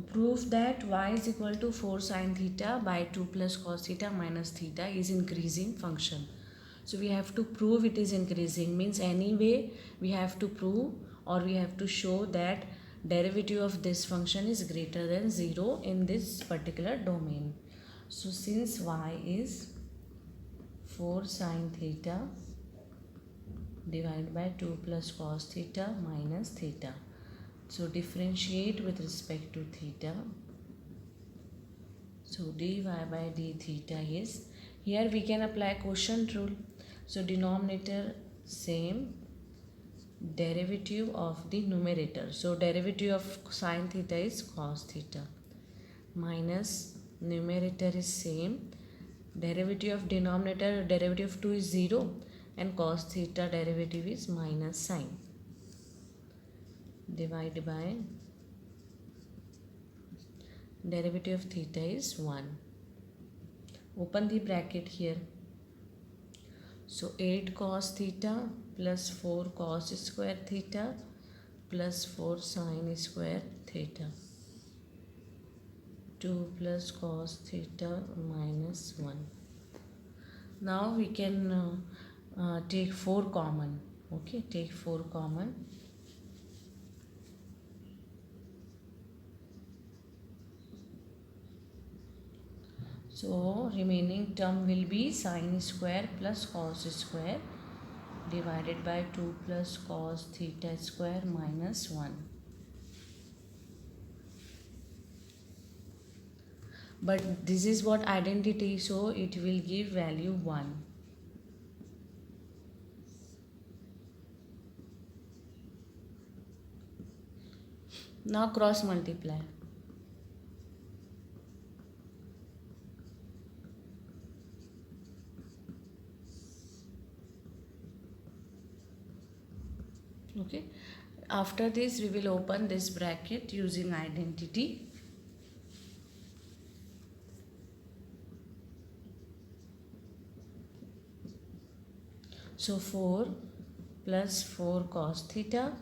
prove that y is equal to 4 sin theta by 2 plus cos theta minus theta is increasing function. So we have to prove it is increasing, means anyway we have to prove or we have to show that derivative of this function is greater than 0 in this particular domain. So since y is 4 sin theta divided by 2 plus cos theta minus theta. So differentiate with respect to theta. So dy by d theta is, here we can apply quotient rule. So denominator same, derivative of the numerator. So derivative of sin theta is cos theta minus numerator is same, derivative of denominator, derivative of 2 is 0 and cos theta derivative is minus sin, divided by derivative of theta is 1. Open the bracket here. So 8 cos theta plus 4 cos square theta plus 4 sin square theta. 2 plus cos theta minus 1. Now we can take 4 common. Okay, take 4 common. So remaining term will be sin square plus cos square divided by 2 plus cos theta square minus 1. But this is what identity, so it will give value 1. Now cross multiply. Okay, after this we will open this bracket using identity. So 4 plus 4 cos theta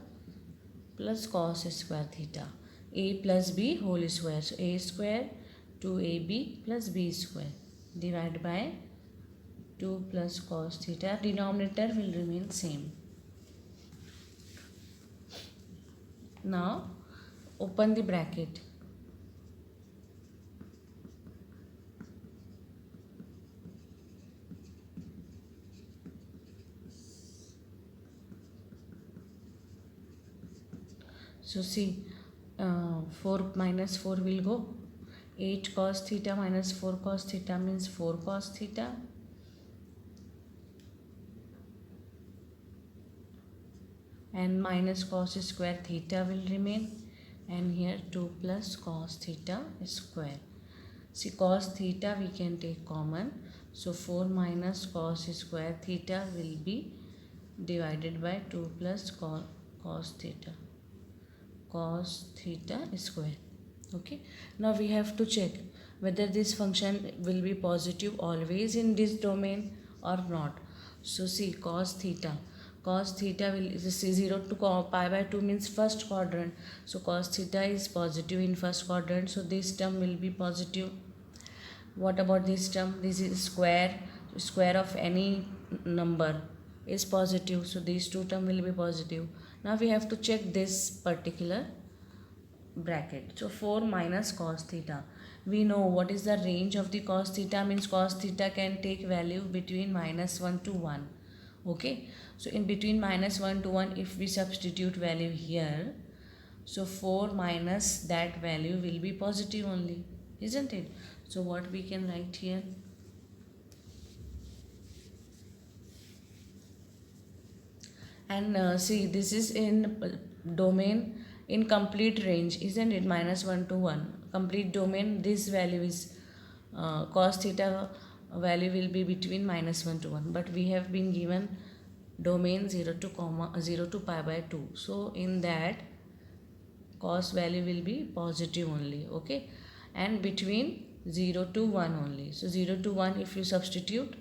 plus cos square theta, a plus b whole square, so a square 2ab plus b square divided by 2 plus cos theta, denominator will remain same. Now open the bracket. So see, 4 minus 4 will go. 8 cos theta minus 4 cos theta means 4 cos theta. And minus cos square theta will remain. And here 2 plus cos theta square. See, cos theta we can take common. So 4 minus cos square theta will be divided by 2 plus cos theta. Cos theta square. Okay, now we have to check whether this function will be positive always in this domain or not. So see, cos theta will 0 to pi by 2 means first quadrant. So cos theta is positive in first quadrant, so this term will be positive. What about this term? This is square of any number is positive, so these two terms will be positive. Now we have to check this particular bracket. So 4 minus cos theta, we know what is the range of the cos theta, means cos theta can take value between minus 1 to 1. Okay, so in between minus 1 to 1, if we substitute value here, so 4 minus that value will be positive only, isn't it? So what we can write here? And see, this is in domain in complete range, isn't it? Minus 1 to 1. Complete domain, this value is cos theta value will be between minus 1 to 1. But we have been given domain 0 to pi by 2. So in that, cos value will be positive only. Okay. And between 0 to 1 only. So 0 to 1, if you substitute,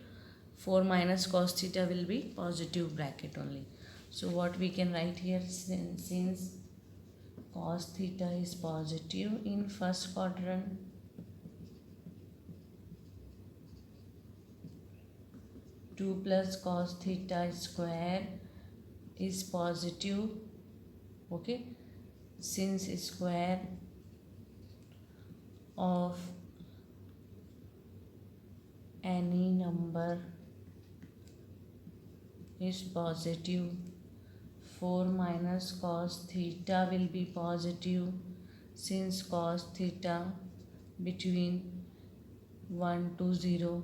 4 minus cos theta will be positive bracket only. So what we can write here, since cos theta is positive in first quadrant. 2 plus cos theta square is positive, okay, since square of any number is positive. 4 minus cos theta will be positive since cos theta between 1 to 0,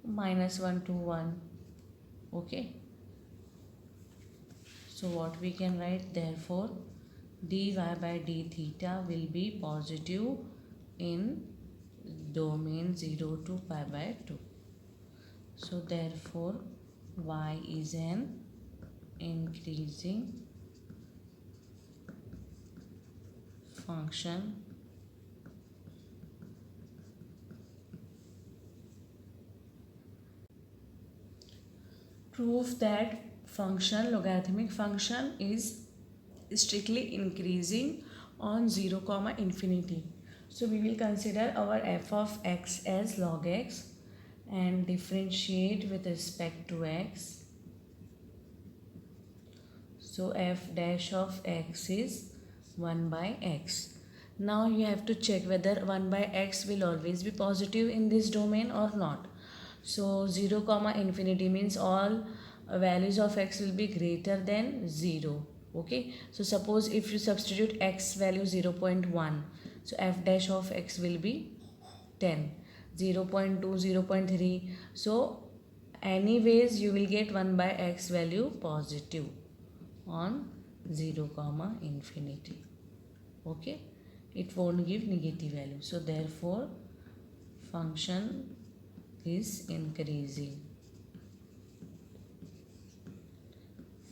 minus 1 to 1, okay. So what we can write, therefore dy by d theta will be positive in domain 0 to pi by 2. So therefore y is an increasing function prove that logarithmic function is strictly increasing on 0 comma infinity. So we will consider our f of x as log x and differentiate with respect to x. So f dash of x is 1 by x. Now you have to check whether 1 by x will always be positive in this domain or not. So 0 comma infinity means all values of x will be greater than 0. Okay. So suppose if you substitute x value 0.1. So f dash of x will be 10. 0.2, 0.3. So anyways you will get 1 by x value positive on 0 comma infinity. Okay. It won't give negative value. So therefore function is increasing.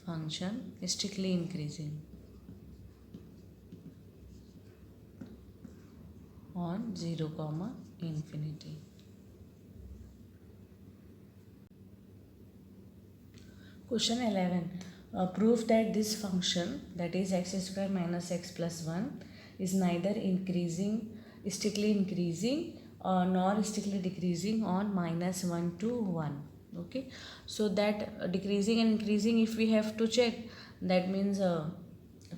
Function is strictly increasing on 0 comma infinity. Question 11. Prove that this function, that is x square minus x plus 1, is neither strictly increasing nor strictly decreasing on minus 1 to 1. Okay, so that decreasing and increasing, if we have to check, that means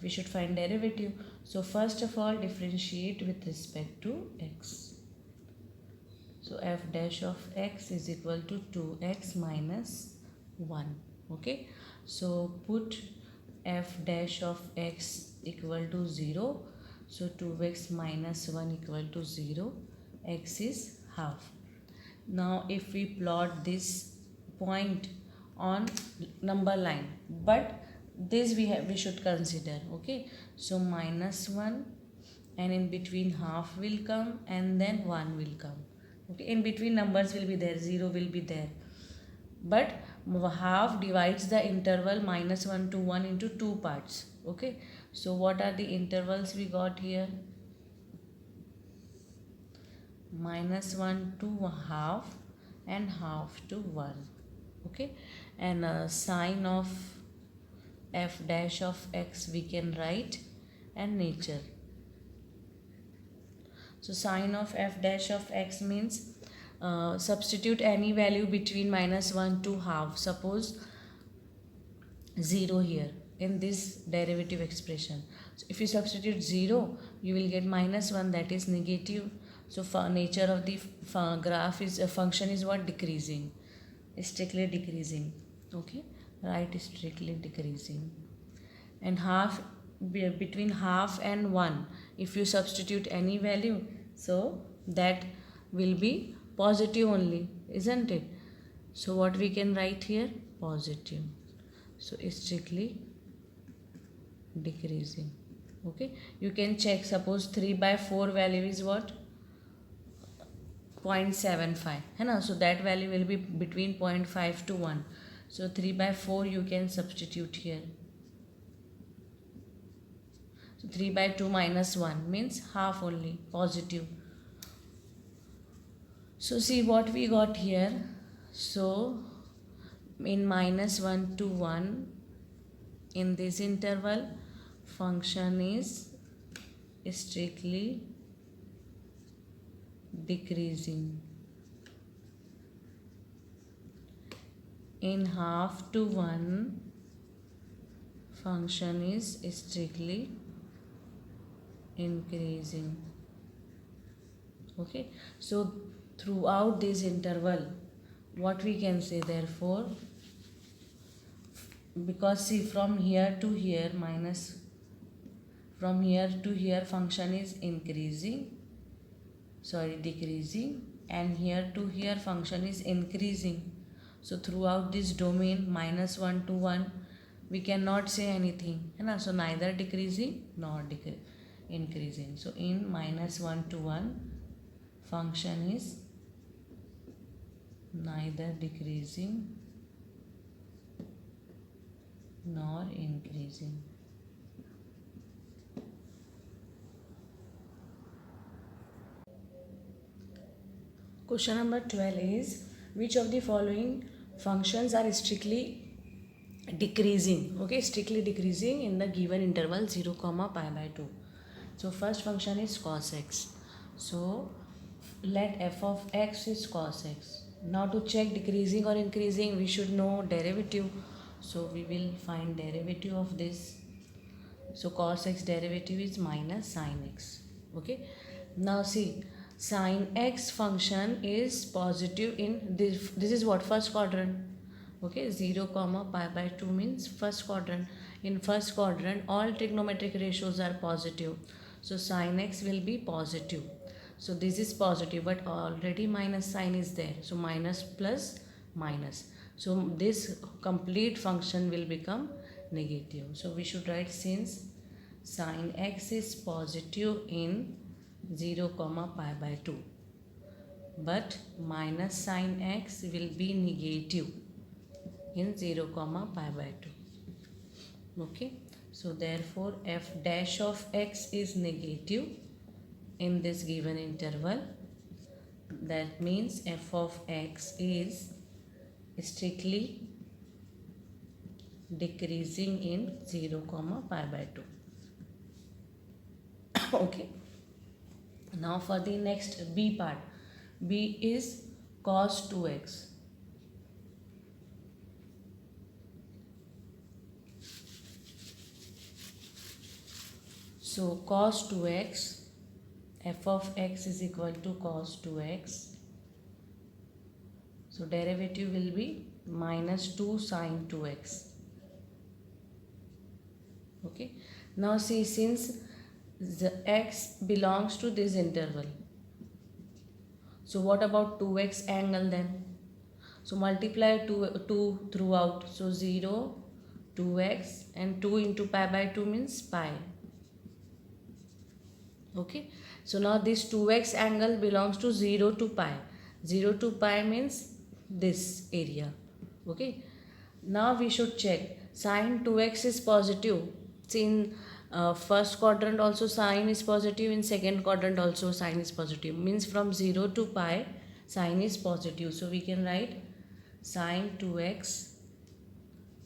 we should find derivative. So first of all differentiate with respect to x. So f dash of x is equal to 2x minus 1. Okay, so put f dash of x equal to 0. So 2x minus 1 equal to 0. X is half. Now if we plot this point on number line, but this we should consider. Okay, so minus 1 and in between half will come and then 1 will come. Okay, in between numbers will be there, 0 will be there, but half divides the interval minus 1 to 1 into 2 parts. Okay, so what are the intervals we got here? Minus 1 to half and half to 1. Okay, and sign of f dash of x we can write, and nature. So sign of f dash of x means substitute any value between minus 1 to half. Suppose 0 here in this derivative expression. So if you substitute 0, you will get minus 1, that is negative. So nature of the graph is function is what? Decreasing, strictly decreasing. Okay, right, strictly decreasing. And half, between half and 1, if you substitute any value, so that will be positive only, isn't it? So what we can write here? Positive. So strictly decreasing. Okay, you can check. Suppose 3 by 4 value is what? 0.75 है ना, so that value will be between 0.5 to 1. So 3 by 4 you can substitute here. So 3 by 2 minus 1 means half only, positive. So see what we got here. So in minus 1 to 1, in this interval function is strictly decreasing. In half to 1, function is strictly increasing. Okay, so throughout this interval, what we can say, therefore, because see, from here to here minus, from here to here function is decreasing, and here to here function is increasing. So throughout this domain -1 to 1 we cannot say anything, so neither decreasing nor increasing. So in -1 to 1 function is neither decreasing nor increasing. Question number 12 is, which of the following functions are strictly decreasing? Okay, strictly decreasing in the given interval 0, pi by 2. So first function is cos x. So let f of x is cos x. Now to check decreasing or increasing, we should know derivative. So we will find derivative of this. So cos x derivative is minus sin x. Okay. Now see, sin x function is positive in this. This is what? First quadrant. Okay, 0, pi by 2 means first quadrant. In first quadrant, all trigonometric ratios are positive. So sin x will be positive. So this is positive, but already minus sign is there. So minus plus minus. So this complete function will become negative. So we should write, since sin x is positive in 0, pi by 2, but minus sin x will be negative in 0, pi by 2. Okay, so therefore f dash of x is negative in this given interval. That means f of x is strictly decreasing in 0, pi by 2. Okay, now for the next b part. B is cos 2x. So cos 2x, f of x is equal to cos 2x. So derivative will be minus 2 sin 2x. Okay. Now see, since the x belongs to this interval, so what about 2x angle then? So multiply 2 throughout. So 0, 2x, and 2 into pi by 2 means pi. Okay. So now this 2x angle belongs to 0 to pi. 0 to pi means this area. Okay. Now we should check. Sin 2x is positive. See, in first quadrant also sin is positive. In second quadrant also sin is positive. Means from 0 to pi sin is positive. So we can write sin 2x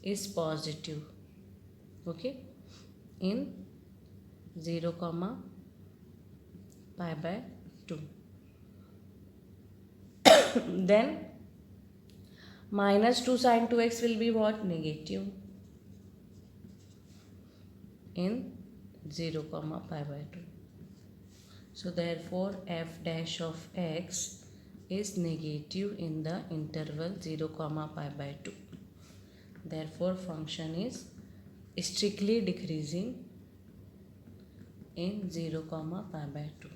is positive. Okay. In 0, pi by 2. Then minus 2 sin 2x will be what? Negative in 0, pi by 2. So therefore f dash of x is negative in the interval 0, pi by 2. Therefore function is strictly decreasing in 0, pi by 2.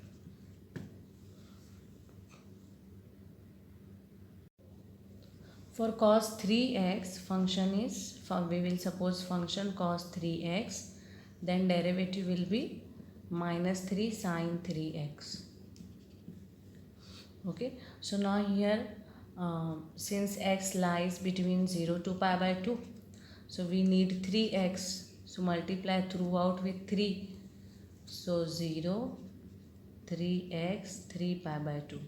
For cos 3x, function is, we will suppose function cos 3x, then derivative will be minus 3 sin 3x. Okay, so now here since x lies between 0 to pi by 2, so we need 3x, so multiply throughout with 3. So 0, 3x, 3 pi by 2.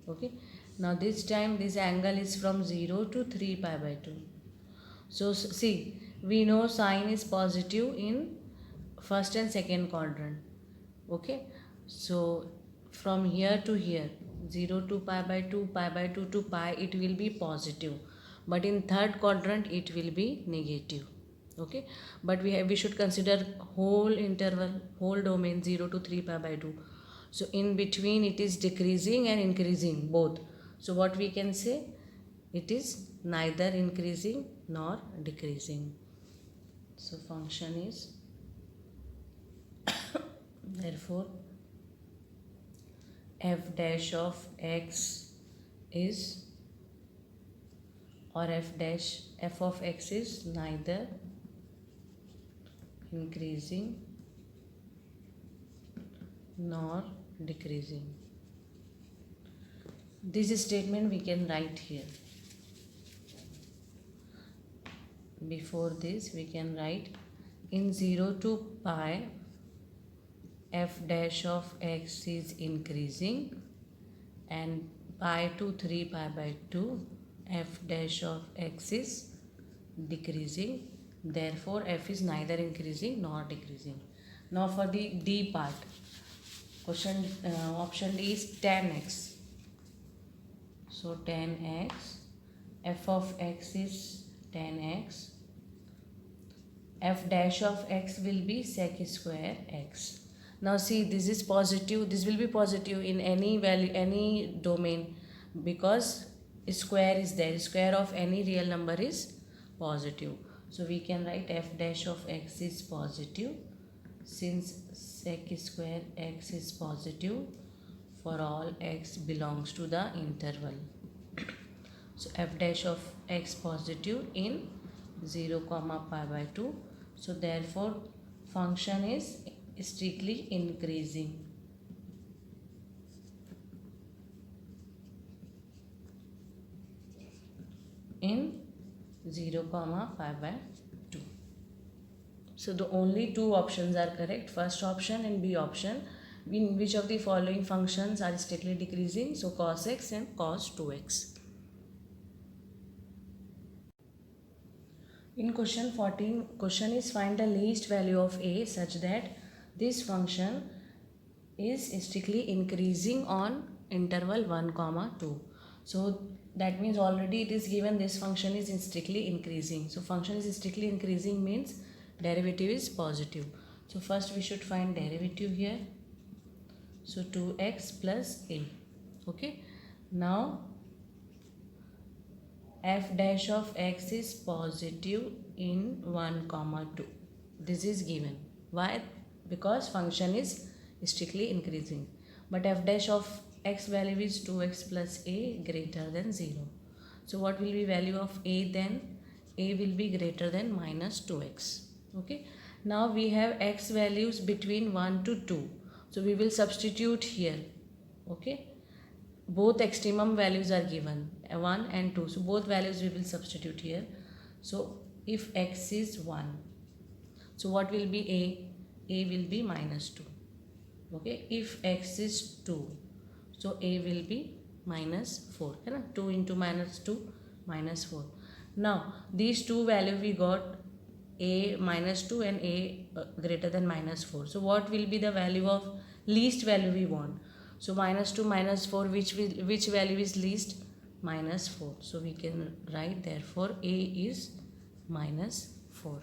Okay, now this time this angle is from 0 to 3 pi by 2. So see, we know sin is positive in first and second quadrant. Okay, so from here to here, 0 to pi by 2 to pi, it will be positive, but in third quadrant it will be negative. Okay, but we should consider whole interval, whole domain 0 to 3 pi by 2. So in between it is decreasing and increasing both. So what we can say, it is neither increasing nor decreasing. So function is therefore f dash of x is, or f of x is neither increasing nor decreasing. This statement we can write here. Before this we can write, in 0 to pi f dash of x is increasing, and pi to 3 pi by 2 f dash of x is decreasing. Therefore f is neither increasing nor decreasing. Now for the D part, question option D is tan x. So tan x, f of x is tan x, f dash of x will be sec square x. Now see, this is positive, this will be positive in any value, any domain, because square is there, square of any real number is positive. So we can write f dash of x is positive, since sec square x is positive for all x belongs to the interval. So f dash of x positive in 0 comma pi by 2. So therefore function is strictly increasing. In 0 comma pi by 2. So the only two options are correct, first option and B option. In which of the following functions are strictly decreasing? So cos x and cos 2x. In question 14, question is find the least value of a such that this function is strictly increasing on interval 1 comma 2. So that means already it is given this function is strictly increasing. So function is strictly increasing means derivative is positive. So first we should find derivative here. So 2x plus a. Okay. Now f dash of x is positive in 1 comma 2. This is given. Why? Because function is strictly increasing. But f dash of x value is 2x plus a greater than 0. So what will be value of a then? A will be greater than minus 2x. Okay. Now we have x values between 1 to 2. So we will substitute here. Okay. Both extremum values are given, 1 and 2. So both values we will substitute here. So if x is 1, so what will be a? A will be minus 2. Okay. If x is 2, so a will be minus 4. 2 into minus 2, minus 4. Now these two values we got, a minus 2 and a greater than minus 4. So what will be the value of least value we want? So minus 2 minus 4, which value is least? Minus 4. So we can write therefore a is minus 4.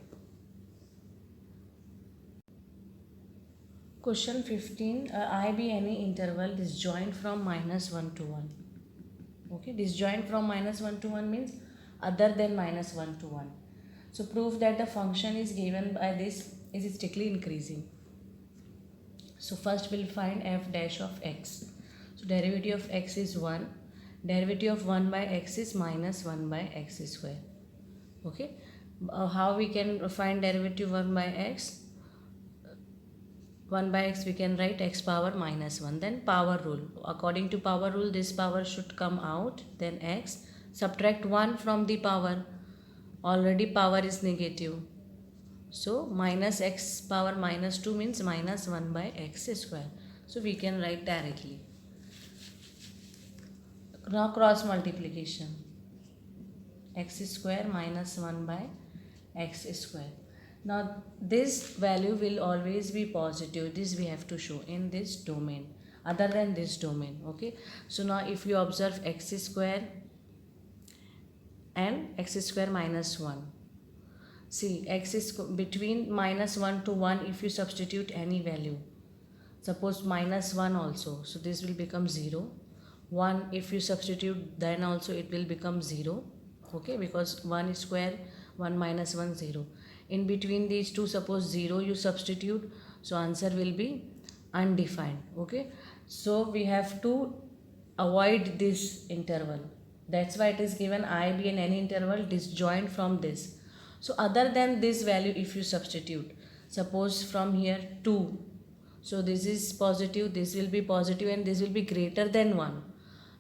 Question 15, I be any interval disjoint from minus 1 to 1. Okay, disjoint from minus 1 to 1 means other than minus 1 to 1. So prove that the function is given by this is strictly increasing. So first we'll find f dash of x. So derivative of x is 1. Derivative of 1 by x is minus 1 by x square. Okay. How we can find derivative 1 by x? 1 by x we can write x power minus 1. Then power rule. According to power rule, this power should come out. Then x. Subtract 1 from the power. Already power is negative. So minus x power minus 2 means minus 1 by x square. So we can write directly. Now cross multiplication. X square minus 1 by x square. Now this value will always be positive. This we have to show in this domain, other than this domain. Okay. So now if you observe x square and x square minus 1. See, x is between minus 1 to 1 if you substitute any value. Suppose minus 1 also. So this will become 0. 1 if you substitute, then also it will become 0. Okay, because 1 square, 1 minus 1, 0. In between these two, suppose 0 you substitute. So answer will be undefined. Okay. So we have to avoid this interval. That's why it is given I, B and any interval disjoint from this. So other than this value, if you substitute, suppose from here 2. So this is positive, this will be positive and this will be greater than 1.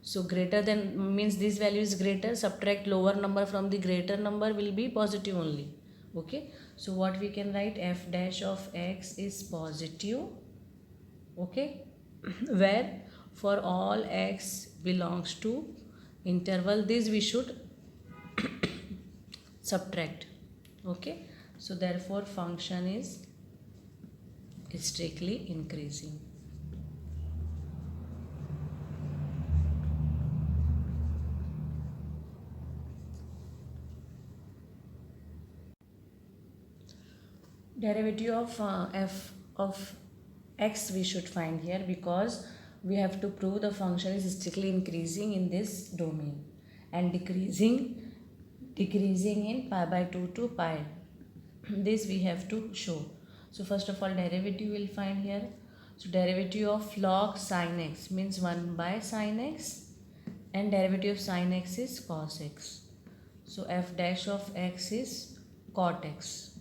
So greater than means this value is greater, subtract lower number from the greater number will be positive only. Okay. So what we can write, f dash of x is positive. Okay. Where for all x belongs to interval, this we should subtract. Okay. So therefore function is strictly increasing. Derivative of f of x we should find here, because we have to prove the function is strictly increasing in this domain and decreasing in pi by 2 to pi. This we have to show. So first of all, derivative we'll find here. So derivative of log sin x means 1 by sin x, and derivative of sin x is cos x. So f dash of x is cot x.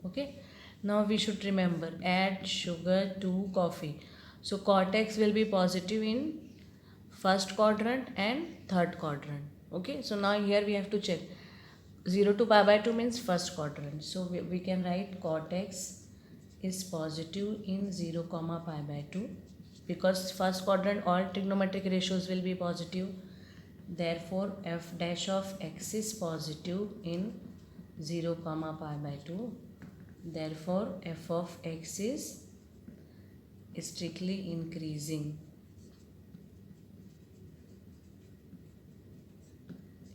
Okay. Now we should remember, add sugar to coffee. So cot x will be positive in first quadrant and third quadrant. Okay. So now here we have to check. 0 to pi by 2 means first quadrant. So we can write cot x is positive in 0 comma pi by 2, because first quadrant all trigonometric ratios will be positive. Therefore f dash of x is positive in 0 comma pi by 2. Therefore f of x is strictly increasing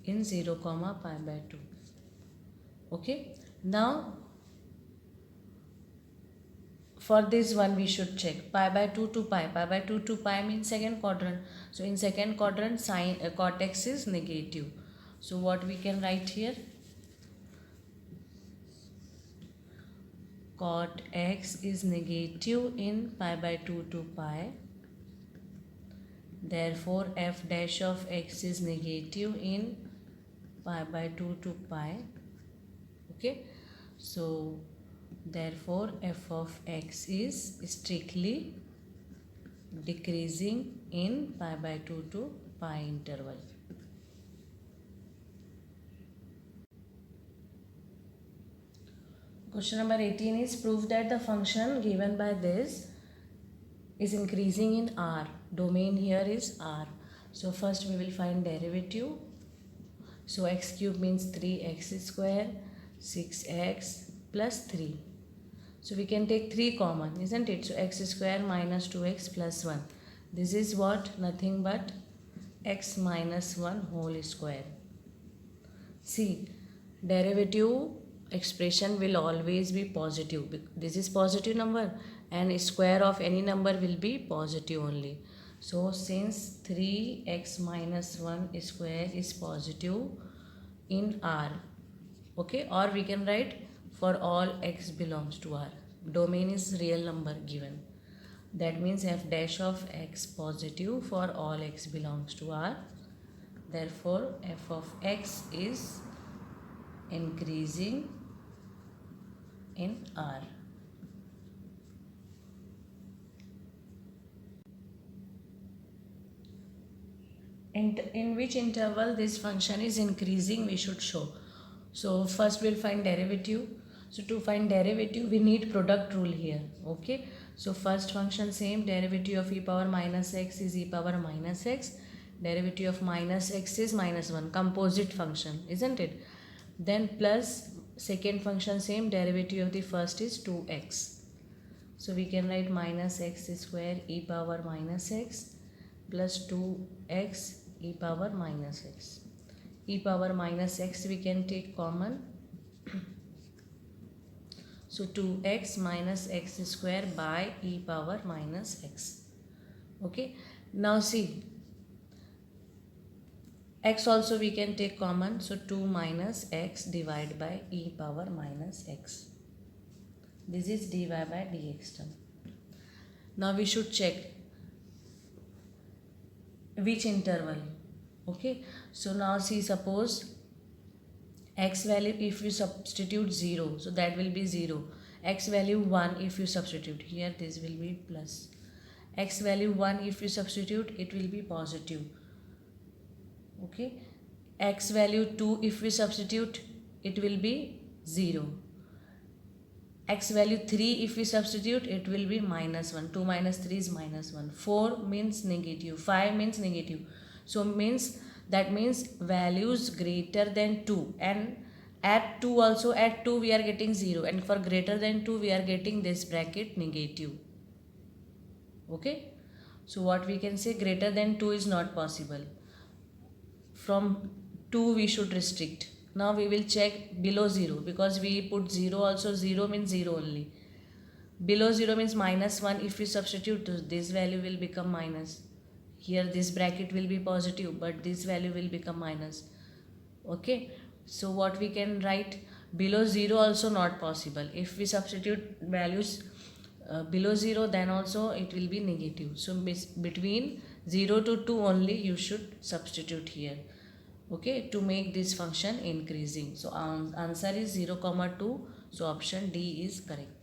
in 0 comma pi by 2. Okay. Now for this one we should check pi by 2 to pi. Pi by 2 to pi means second quadrant. So in second quadrant cot x is negative. So what we can write here, cot x is negative in pi by 2 to pi. Therefore f dash of x is negative in pi by 2 to pi. Okay. So therefore f of x is strictly decreasing in pi by 2 to pi interval. Question number 18 is, prove that the function given by this is increasing in R. Domain here is R. So first we will find derivative. So x cube means 3x square, 6x plus 3. So we can take 3 common, isn't it? So x square minus 2x plus 1. This is what? Nothing but x minus 1 whole square. See, derivative expression will always be positive. This is positive number and square of any number will be positive only. So since 3x minus 1 square is positive in R, okay, or we can write for all x belongs to R. Domain is real number given. That means f dash of x positive for all x belongs to R. Therefore f of x is increasing in R. In which interval this function is increasing we should show. So first we'll find derivative. So to find derivative we need product rule here. Okay. So first function same, derivative of e power minus x is e power minus x. Derivative of minus x is minus 1. Composite function, isn't it? Then plus second function same, derivative of the first is 2x. So we can write minus x square e power minus x plus 2x e power minus x. E power minus x we can take common. So 2x minus x square by e power minus x. Okay. Now see, x also we can take common. So 2 minus x divided by e power minus x. This is dy by dx term. Now we should check which interval. Okay. So now see, suppose x value if you substitute 0, so that will be 0. X value 1 if you substitute, here this will be plus. X value 1 if you substitute, it will be positive. Okay. X value 2 if we substitute, it will be 0. X value 3 if we substitute, it will be minus 1. 2 minus 3 is minus 1. 4 means negative. 5 means negative. So that means values greater than 2, and at 2 also, at 2 we are getting 0, and for greater than 2 we are getting this bracket negative. Okay. So what we can say, greater than 2 is not possible. From 2 we should restrict. Now we will check below 0, because we put 0 also. 0 means 0 only. Below 0 means minus 1. If we substitute, this value will become minus. Here this bracket will be positive, but this value will become minus. Okay. So what we can write, below 0 also not possible. If we substitute values below 0, then also it will be negative. So between 0 to 2 only you should substitute here. Okay, to make this function increasing. So answer is 0, 2. So option D is correct.